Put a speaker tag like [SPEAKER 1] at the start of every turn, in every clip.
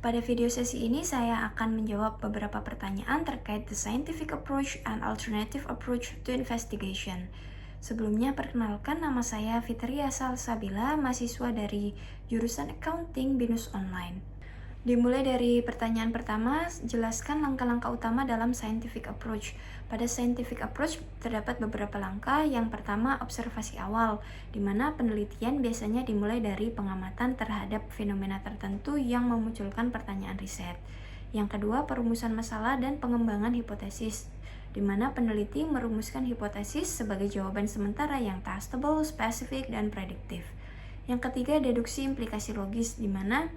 [SPEAKER 1] Pada video sesi ini saya akan menjawab beberapa pertanyaan terkait the scientific approach and alternative approach to investigation. Sebelumnya perkenalkan, nama saya Fitria Salsabila, mahasiswa dari jurusan Accounting BINUS Online. Dimulai dari pertanyaan pertama, jelaskan langkah-langkah utama dalam scientific approach. Pada scientific approach terdapat beberapa langkah. Yang pertama, observasi awal, di mana penelitian biasanya dimulai dari pengamatan terhadap fenomena tertentu yang memunculkan pertanyaan riset. Yang kedua, perumusan masalah dan pengembangan hipotesis, di mana peneliti merumuskan hipotesis sebagai jawaban sementara yang testable, spesifik, dan prediktif. Yang ketiga, deduksi implikasi logis, di mana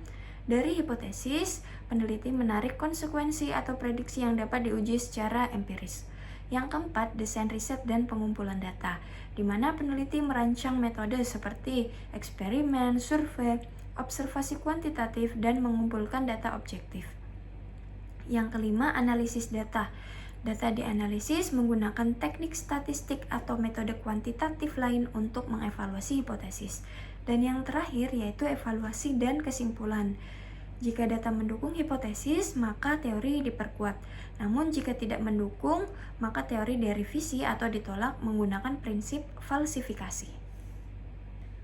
[SPEAKER 1] dari hipotesis, peneliti menarik konsekuensi atau prediksi yang dapat diuji secara empiris. Yang keempat, desain riset dan pengumpulan data, di mana peneliti merancang metode seperti eksperimen, survei, observasi kuantitatif, dan mengumpulkan data objektif. Yang kelima, analisis data. Data dianalisis menggunakan teknik statistik atau metode kuantitatif lain untuk mengevaluasi hipotesis. Dan yang terakhir yaitu evaluasi dan kesimpulan. Jika data mendukung hipotesis, maka teori diperkuat. Namun jika tidak mendukung, maka teori direvisi atau ditolak menggunakan prinsip falsifikasi.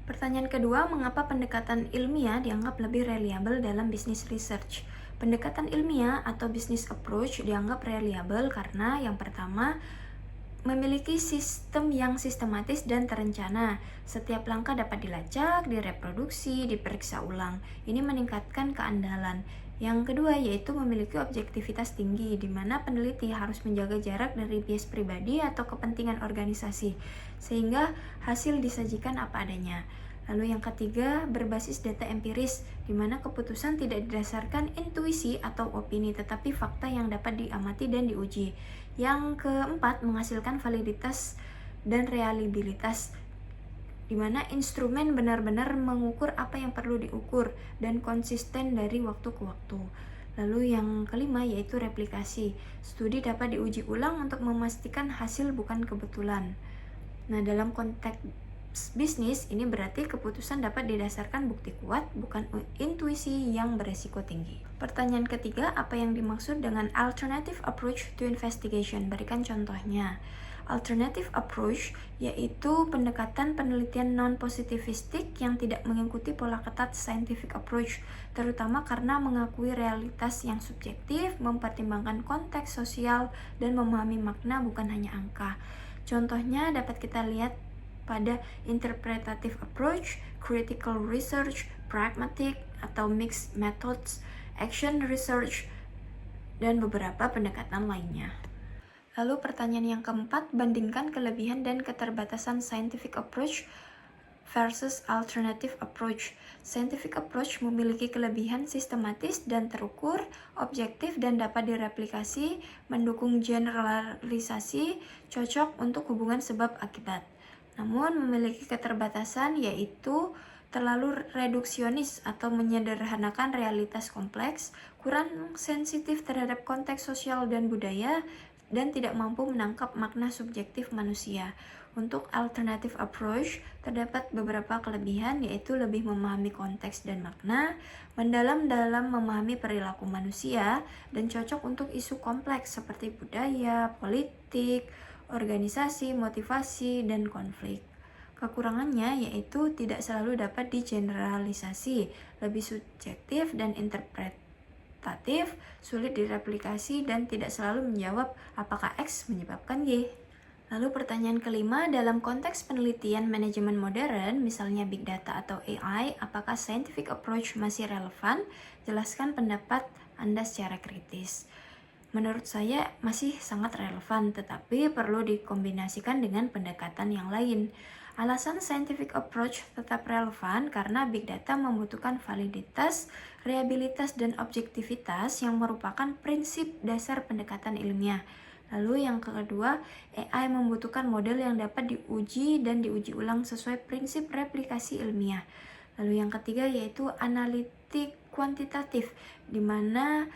[SPEAKER 1] Pertanyaan kedua, mengapa pendekatan ilmiah dianggap lebih reliable dalam bisnis research? Pendekatan ilmiah atau business approach dianggap reliable karena yang pertama, memiliki sistem yang sistematis dan terencana. Setiap langkah dapat dilacak, direproduksi, diperiksa ulang. Ini meningkatkan keandalan. Yang kedua yaitu memiliki objektivitas tinggi, di mana peneliti harus menjaga jarak dari bias pribadi atau kepentingan organisasi, sehingga hasil disajikan apa adanya. Lalu yang ketiga, berbasis data empiris, di mana keputusan tidak didasarkan intuisi atau opini, tetapi fakta yang dapat diamati dan diuji. Yang keempat, menghasilkan validitas dan reliabilitas, di mana instrumen benar-benar mengukur apa yang perlu diukur dan konsisten dari waktu ke waktu. Lalu yang kelima yaitu replikasi. Studi dapat diuji ulang untuk memastikan hasil bukan kebetulan. Nah, dalam konteks bisnis, ini berarti keputusan dapat didasarkan bukti kuat, bukan intuisi yang beresiko tinggi. Pertanyaan ketiga, apa yang dimaksud dengan alternative approach to investigation? Berikan contohnya. Alternative approach yaitu pendekatan penelitian non-positivistik yang tidak mengikuti pola ketat scientific approach, terutama karena mengakui realitas yang subjektif, mempertimbangkan konteks sosial, dan memahami makna bukan hanya angka. Contohnya dapat kita lihat pada interpretative approach, critical research, pragmatic atau mixed methods, action research, dan beberapa pendekatan lainnya. Lalu pertanyaan yang keempat, bandingkan kelebihan dan keterbatasan scientific approach versus alternative approach. Scientific approach memiliki kelebihan sistematis dan terukur, objektif dan dapat direplikasi, mendukung generalisasi, cocok untuk hubungan sebab akibat. Namun memiliki keterbatasan yaitu terlalu reduksionis atau menyederhanakan realitas kompleks, kurang sensitif terhadap konteks sosial dan budaya, dan tidak mampu menangkap makna subjektif manusia. Untuk alternative approach, terdapat beberapa kelebihan yaitu lebih memahami konteks dan makna, mendalam dalam memahami perilaku manusia, dan cocok untuk isu kompleks seperti budaya, politik, organisasi, motivasi, dan konflik. Kekurangannya yaitu tidak selalu dapat digeneralisasi, lebih subjektif dan interpretatif, sulit direplikasi, dan tidak selalu menjawab apakah X menyebabkan Y. Lalu pertanyaan kelima, dalam konteks penelitian manajemen modern, misalnya big data atau AI, apakah scientific approach masih relevan? Jelaskan pendapat Anda secara kritis. Menurut saya masih sangat relevan, tetapi perlu dikombinasikan dengan pendekatan yang lain. Alasan scientific approach tetap relevan karena big data membutuhkan validitas, reliabilitas, dan objektivitas yang merupakan prinsip dasar pendekatan ilmiah. Lalu yang kedua, AI membutuhkan model yang dapat diuji dan diuji ulang sesuai prinsip replikasi ilmiah. Lalu yang ketiga yaitu analitik kuantitatif, di mana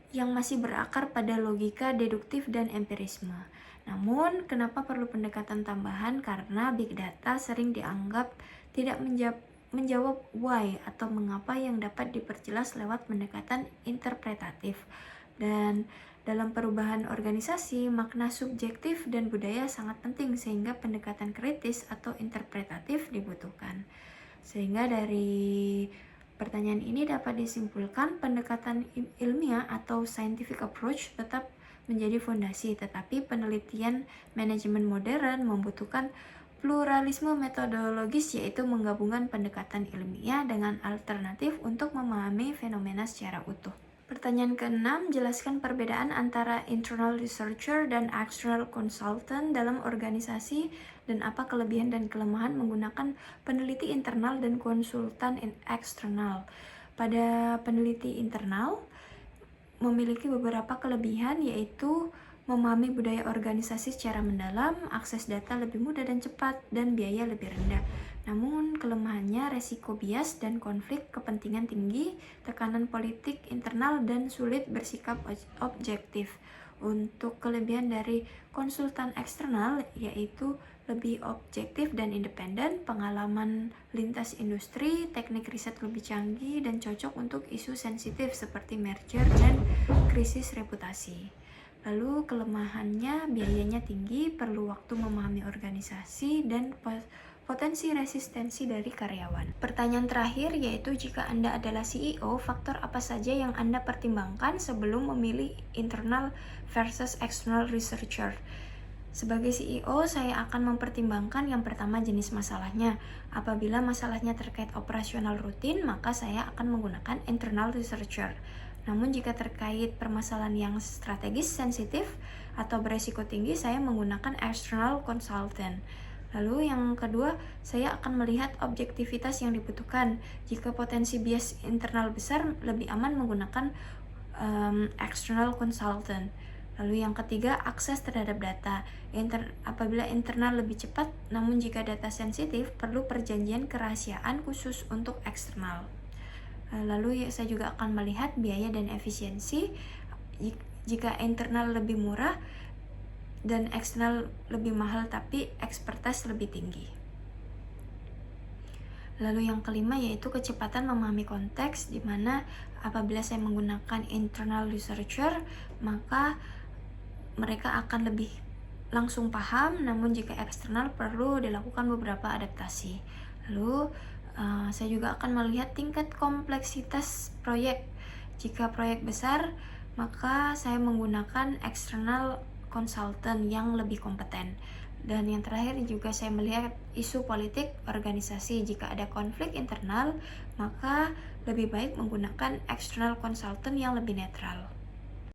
[SPEAKER 1] yang masih berakar pada logika deduktif dan empirisme. Namun, kenapa perlu pendekatan tambahan? Karena big data sering dianggap tidak menjawab why atau mengapa yang dapat diperjelas lewat pendekatan interpretatif. Dan dalam perubahan organisasi, makna subjektif dan budaya sangat penting sehingga pendekatan kritis atau interpretatif dibutuhkan. Sehingga dari pertanyaan ini dapat disimpulkan pendekatan ilmiah atau scientific approach tetap menjadi fondasi, tetapi penelitian manajemen modern membutuhkan pluralisme metodologis, yaitu menggabungkan pendekatan ilmiah dengan alternatif untuk memahami fenomena secara utuh. Pertanyaan ke-6, jelaskan perbedaan antara internal researcher dan external consultant dalam organisasi dan apa kelebihan dan kelemahan menggunakan peneliti internal dan konsultan eksternal. Pada peneliti internal memiliki beberapa kelebihan, yaitu memahami budaya organisasi secara mendalam, akses data lebih mudah dan cepat, dan biaya lebih rendah. Namun kelemahannya resiko bias dan konflik kepentingan tinggi, tekanan politik internal, dan sulit bersikap objektif. Untuk kelebihan dari konsultan eksternal yaitu lebih objektif dan independen, pengalaman lintas industri, teknik riset lebih canggih, dan cocok untuk isu sensitif seperti merger dan krisis reputasi. Lalu kelemahannya biayanya tinggi, perlu waktu memahami organisasi, dan potensi resistensi dari karyawan. Pertanyaan terakhir yaitu jika Anda adalah CEO, faktor apa saja yang Anda pertimbangkan sebelum memilih internal versus external researcher? Sebagai CEO, saya akan mempertimbangkan yang pertama jenis masalahnya. Apabila masalahnya terkait operasional rutin, maka saya akan menggunakan internal researcher. Namun jika terkait permasalahan yang strategis, sensitif, atau beresiko tinggi, saya menggunakan external consultant. Lalu yang kedua, saya akan melihat objektivitas yang dibutuhkan. Jika potensi bias internal besar, lebih aman menggunakan external consultant. Lalu yang ketiga, akses terhadap data. Apabila internal lebih cepat, namun jika data sensitif, perlu perjanjian kerahasiaan khusus untuk eksternal. Lalu saya juga akan melihat biaya dan efisiensi. Jika internal lebih murah dan eksternal lebih mahal tapi expertise lebih tinggi. Lalu yang kelima yaitu kecepatan memahami konteks, di mana apabila saya menggunakan internal researcher, maka mereka akan lebih langsung paham, namun jika eksternal perlu dilakukan beberapa adaptasi. Lalu saya juga akan melihat tingkat kompleksitas proyek. Jika proyek besar, maka saya menggunakan external consultant yang lebih kompeten. Dan yang terakhir juga saya melihat isu politik organisasi. Jika ada konflik internal, maka lebih baik menggunakan external consultant yang lebih netral.